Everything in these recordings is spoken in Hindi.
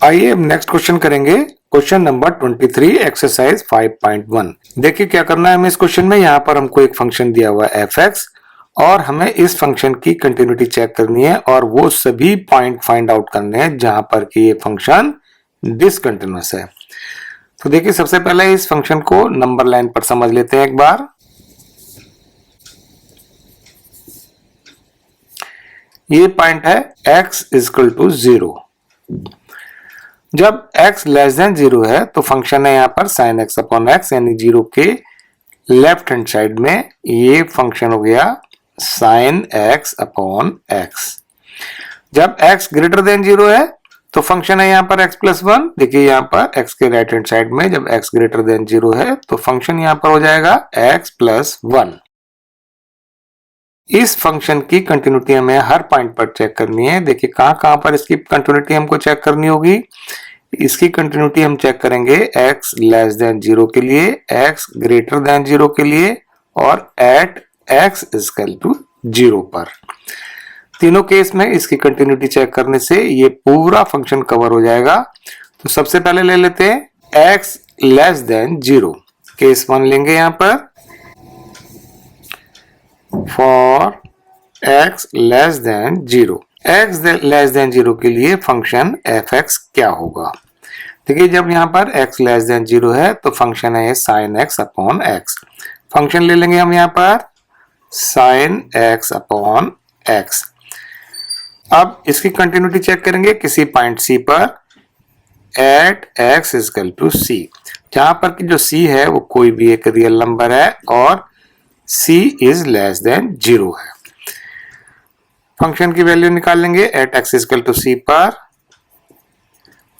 आइए अब नेक्स्ट क्वेश्चन करेंगे। Question number 23 exercise 5.1। देखिए क्या करना है हमें इस क्वेश्चन में। यहाँ पर हमको एक फंक्शन दिया हुआ है f(x) और हमें इस फंक्शन की कंटिन्यूटी चेक करनी है और वो सभी पॉइंट फाइंड आउट करने हैं जहां पर कि ये फंक्शन डिसकंटिन्यूअस है। तो देखिए सबसे पहले इस फंक्शन को नंबर लाइन पर समझ लेते हैं एक बार। ये पॉइंट है x = 0। जब x लेस देन 0 है तो फंक्शन है यहाँ पर sin x अपॉन x, यानी 0 के लेफ्ट हैंड साइड में ये फंक्शन हो गया sin x अपॉन x। जब x ग्रेटर देन 0 है तो फंक्शन है यहाँ पर x+1। देखिए यहाँ पर x के राइट हैंड साइड में जब x ग्रेटर देन 0 है तो फंक्शन यहाँ पर हो जाएगा x+1। इस फंक्शन की कंटिन्यूटी हमें हर पॉइंट पर चेक करनी है। देखिए कहां पर इसकी कंटिन्यूटी हमको चेक करनी होगी। इसकी कंटिन्यूटी हम चेक करेंगे x लेस देन 0 के लिए, x ग्रेटर देन 0 के लिए और एट x = 0 पर। तीनों केस में इसकी कंटिन्यूटी चेक करने से ये पूरा फंक्शन कवर हो जाएगा। तो सबसे पहले ले लेते हैं x लेस देन 0। केस 1 लेंगे यहां पर। For x less than 0, x less than 0 के लिए फंक्शन f(x) क्या होगा। देखिए जब यहाँ पर x लेस देन 0 है तो फंक्शन है sin x upon x। Function ले लेंगे हम यहाँ पर sin x अपॉन x। अब इसकी कंटिन्यूटी चेक करेंगे किसी पॉइंट c पर एट x = c। जहां पर कि जो c है वो कोई भी एक रियल नंबर है और c इज लेस देन 0 है। फंक्शन की वैल्यू निकाल लेंगे एट x = c पर।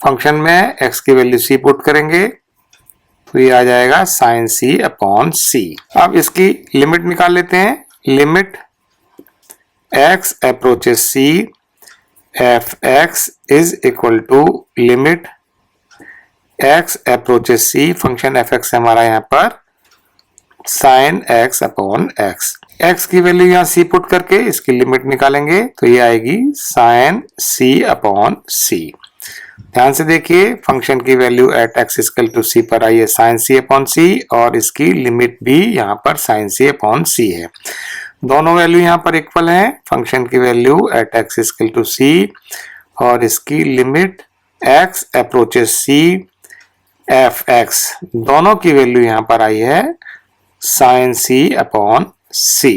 फंक्शन में x की वैल्यू c पुट करेंगे तो ये आ जाएगा sin c अपॉन c। अब इसकी लिमिट निकाल लेते हैं। Limit x approaches c f(x) is equal to limit x approaches c, function f(x) हमारा यहाँ पर sin x upon x। x की वैल्यू यहाँ c पुट करके इसकी लिमिट निकालेंगे तो ये आएगी sin c अपॉन c। ध्यान से देखिए फंक्शन की वैल्यू एट x = c पर आई है sin c अपॉन c और इसकी लिमिट भी यहाँ पर sin c अपॉन c है। दोनों वैल्यू यहाँ पर इक्वल हैं। फंक्शन की वैल्यू एट x = c और इसकी limit x approaches c f(x), दोनों की वैल्यू यहाँ पर आई है sin c अपॉन c।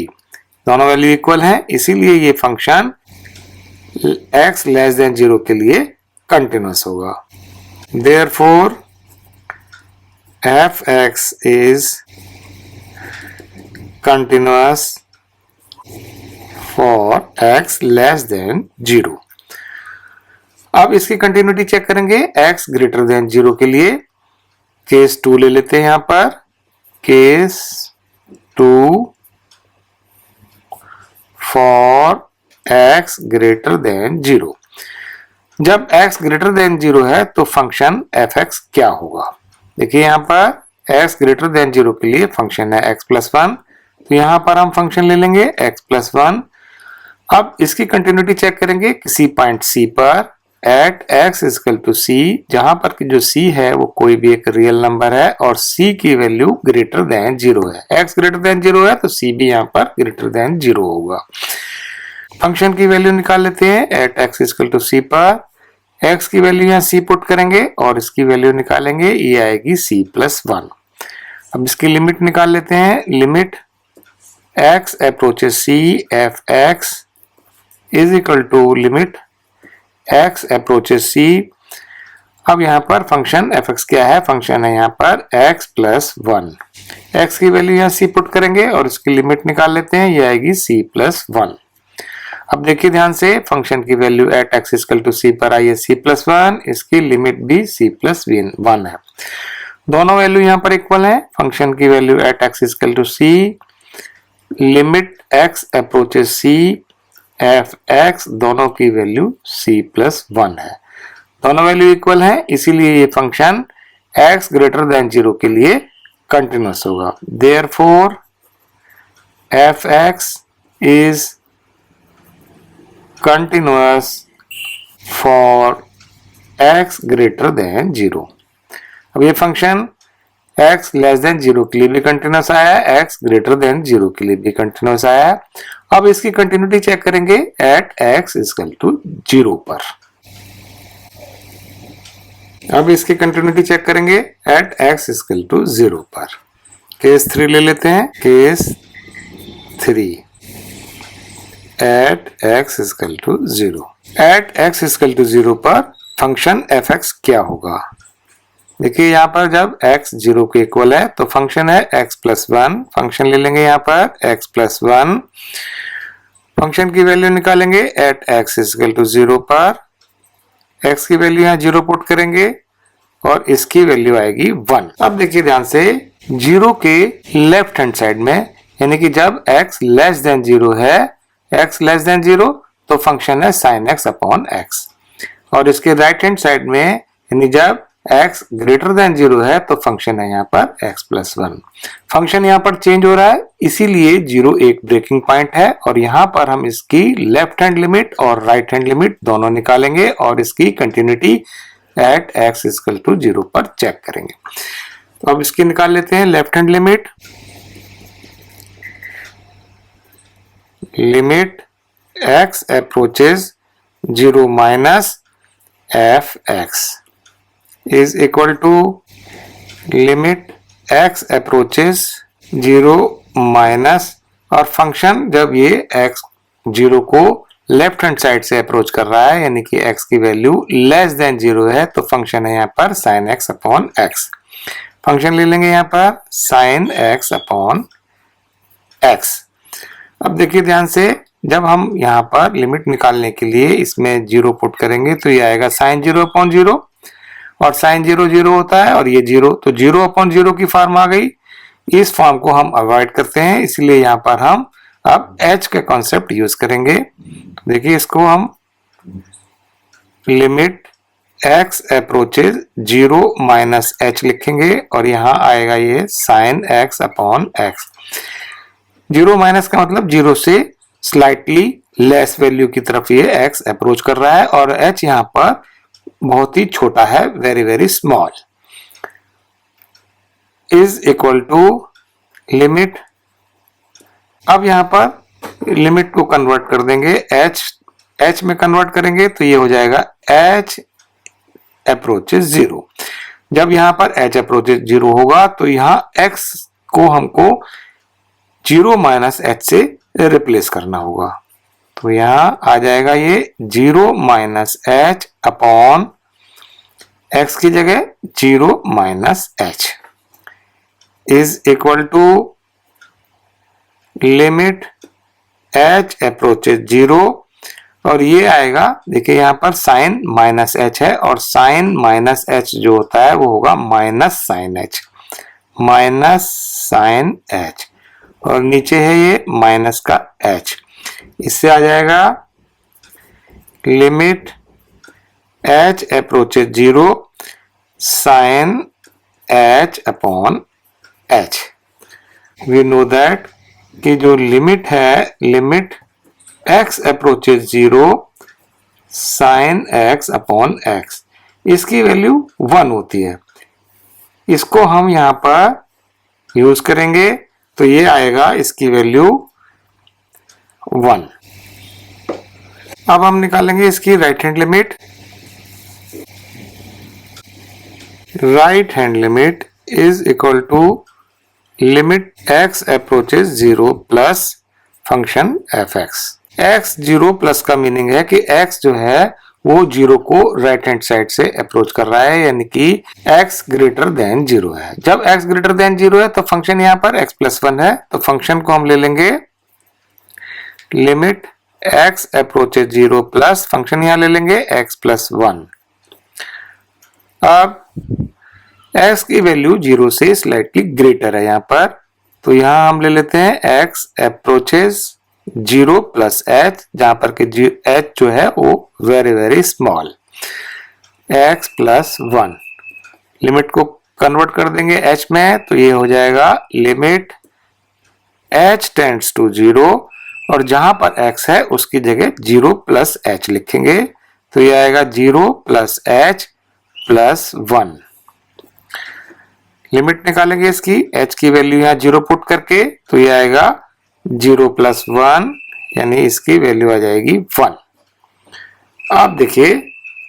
दोनों वैल्यू इक्वल हैं, इसीलिए ये फंक्शन x लेस देन 0 के लिए कंटिन्यूअस होगा। Therefore f(x) is continuous for x less than 0। अब इसकी कंटिन्यूटी चेक करेंगे x ग्रेटर देन 0 के लिए। केस 2 ले लेते हैं यहां पर। Case 2 for x greater than 0। जब x ग्रेटर देन 0 है तो फंक्शन f(x) क्या होगा। देखिए यहां पर x ग्रेटर देन 0 के लिए फंक्शन है x+1, तो यहां पर हम फंक्शन ले लेंगे x+1। अब इसकी कंटिन्यूटी चेक करेंगे किसी पॉइंट c पर एट x = c, जहां पर कि जो c है वो कोई भी एक रियल नंबर है और c की वैल्यू ग्रेटर देन 0 है। x ग्रेटर देन 0 है तो c भी यहां पर ग्रेटर देन 0 होगा। फंक्शन की वैल्यू निकाल लेते हैं एट x = c पर। x की वैल्यू यहाँ c पुट करेंगे और इसकी वैल्यू निकालेंगे, ये आएगी c+1। अब इसकी लिमिट निकाल लेते हैं। Limit x approaches c f(x) is equal to limit x approaches c। अब यहाँ पर फंक्शन f(x) क्या है। फंक्शन है यहाँ पर x+1। x की वैल्यू यहाँ c पुट करेंगे और इसकी लिमिट निकाल लेते हैं, ये आएगी c+1। अब देखिए ध्यान से फंक्शन की वैल्यू एट x = c पर आई है c+1, इसकी लिमिट भी c+1 है। दोनों वैल्यू यहाँ पर इक्वल है। फंक्शन की value at x = c, limit x approaches c f(x), दोनों की वैल्यू c+1 है। दोनों वैल्यू इक्वल है, इसीलिए ये फंक्शन x ग्रेटर देन 0 के लिए कंटिन्यूअस होगा। Therefore f(x) is continuous for x greater than 0। अब ये फंक्शन x लेस देन 0 के लिए भी कंटिन्यूस आया है, x ग्रेटर देन 0 के लिए भी कंटिन्यूस आया है। अब इसकी कंटिन्यूटी चेक करेंगे एट x इक्वल टू 0 पर। अब इसकी कंटिन्यूटी चेक करेंगे एट x इक्वल टू 0 पर। केस 3 ले लेते हैं। Case 3 at x equal to 0। At x equal to 0 पर फंक्शन fx क्या होगा? देखिए यहाँ पर जब x 0 के इक्वल है तो फंक्शन है x प्लस 1। फंक्शन ले लेंगे यहाँ पर x प्लस 1। फंक्शन की वैल्यू निकालेंगे एट x इक्वल टू 0 पर। x की वैल्यू यहाँ 0 पुट करेंगे और इसकी वैल्यू आएगी 1। अब देखिए ध्यान से 0 के लेफ्ट हैंड साइड में, यानी कि जब x लेस देन 0 है, x लेस देन 0 तो फंक्शन है sin x अपॉन x। और इसके राइट हैंड साइड में, यानी जब x ग्रेटर देन 0 है तो फंक्शन है यहाँ पर x प्लस 1। फंक्शन यहाँ पर चेंज हो रहा है, इसीलिए 0 एक ब्रेकिंग पॉइंट है और यहाँ पर हम इसकी लेफ्ट हैंड लिमिट और राइट हैंड लिमिट दोनों निकालेंगे और इसकी continuity at x equal to 0 पर चेक करेंगे। तो अब इसकी निकाल लेते हैं left hand limit. Limit x approaches 0 minus fx is equal to limit x approaches 0 minus, और फंक्शन जब ये x 0 को लेफ्ट हैंड साइड से अप्रोच कर रहा है, यानी कि x की वैल्यू लेस देन 0 है, तो फंक्शन है यहाँ पर sin x upon x। Function ले लेंगे यहाँ पर sin x अपॉन x। अब देखिए ध्यान से, जब हम यहाँ पर लिमिट निकालने के लिए इसमें 0 पुट करेंगे तो ये आएगा sin 0 अपॉन 0, और sin 0 0 होता है और ये 0, तो 0 अपॉन 0 की फॉर्म आ गई। इस फॉर्म को हम अवॉइड करते हैं, इसलिए यहाँ पर हम अब h का कॉन्सेप्ट यूज करेंगे। देखिए इसको हम limit x approaches 0 minus h लिखेंगे और यहाँ आएगा ये sin x upon x। 0 minus का मतलब 0 से स्लाइटली लेस वैल्यू की तरफ ये x अप्रोच कर रहा है और h यहाँ पर बहुत ही छोटा है, very very small. Is equal to limit, अब यहां पर लिमिट को कन्वर्ट कर देंगे h में कन्वर्ट करेंगे तो ये हो जाएगा h अप्रोचेस 0। जब यहां पर h अप्रोचेस 0 होगा तो यहां x को हमको 0 माइनस h से रिप्लेस करना होगा, तो यहां आ जाएगा ये 0 माइनस h अपॉन x की जगह 0 minus h is equal to limit h approaches 0, और ये आएगा, देखिए यहाँ पर साइन माइनस h है और साइन माइनस h जो होता है वो होगा माइनस साइन h, और नीचे है ये माइनस का h। इससे आ जाएगा limit h approaches 0 sine h upon h। We know that कि जो लिमिट है, limit x approaches 0 sine x upon x, इसकी वैल्यू 1 होती है। इसको हम यहाँ पर यूज करेंगे तो ये आएगा इसकी वैल्यू 1। अब हम निकालेंगे इसकी right hand limit. Right hand limit is equal to limit x approaches 0 plus function fx। x 0 plus का मीनिंग है कि x जो है वो 0 को राइट हैंड साइड से अप्रोच कर रहा है, यानी कि x ग्रेटर देन 0 है। जब x ग्रेटर देन 0 है तो फंक्शन यहाँ पर x प्लस 1 है, तो फंक्शन को हम ले लेंगे limit x approaches 0 plus function यहाँ ले लेंगे x प्लस 1। अब x की वैल्यू 0 से स्लाइटली ग्रेटर है यहाँ पर, तो यहाँ हम ले लेते हैं x अप्रोचेज 0 प्लस h, जहां पर कि h जो है वो very very small, x plus 1। Limit को कन्वर्ट कर देंगे h में तो ये हो जाएगा लिमिट h टेंड्स टू 0, और जहां पर x है उसकी जगह 0 प्लस h लिखेंगे तो ये आएगा 0 प्लस h प्लस 1। लिमिट निकालेंगे इसकी, h की वैल्यू यहाँ 0 पुट करके, तो ये आएगा 0 प्लस 1, यानी इसकी वैल्यू आ जाएगी 1। अब देखिए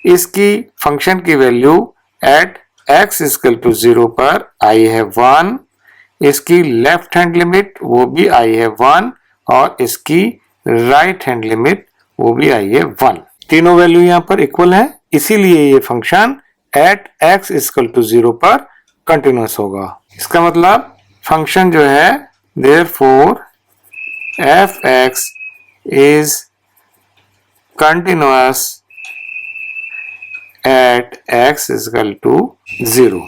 इसकी फंक्शन की value at x equal to 0 पर आई है 1, इसकी लेफ्ट हैंड लिमिट वो भी आई है 1 और इसकी राइट हैंड लिमिट वो भी आई है 1। तीनों वैल्यू यहाँ पर इक्वल है, इसीलिए ये function at x equal to 0 पर कंटिन्यूअस होगा। इसका मतलब फंक्शन जो है therefore f(x) is continuous at x equal to 0।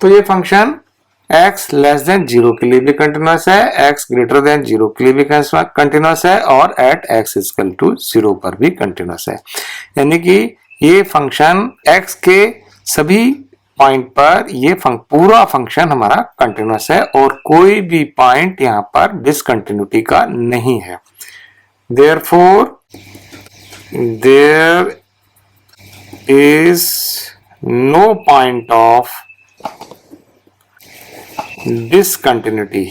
तो ये फंक्शन x लेस देन 0 के लिए भी कंटिन्यूअस है, x ग्रेटर देन 0 के लिए भी कंटिन्यूअस है और एट x इक्वल टू 0 पर भी कंटिन्यूअस है। यानी कि ये फंक्शन x के सभी पॉइंट पर ये पूरा फंक्शन हमारा कंटिन्यूअस है और कोई भी पॉइंट यहाँ पर डिसकंटिन्यूटी का नहीं है। Therefore, there is no point of discontinuity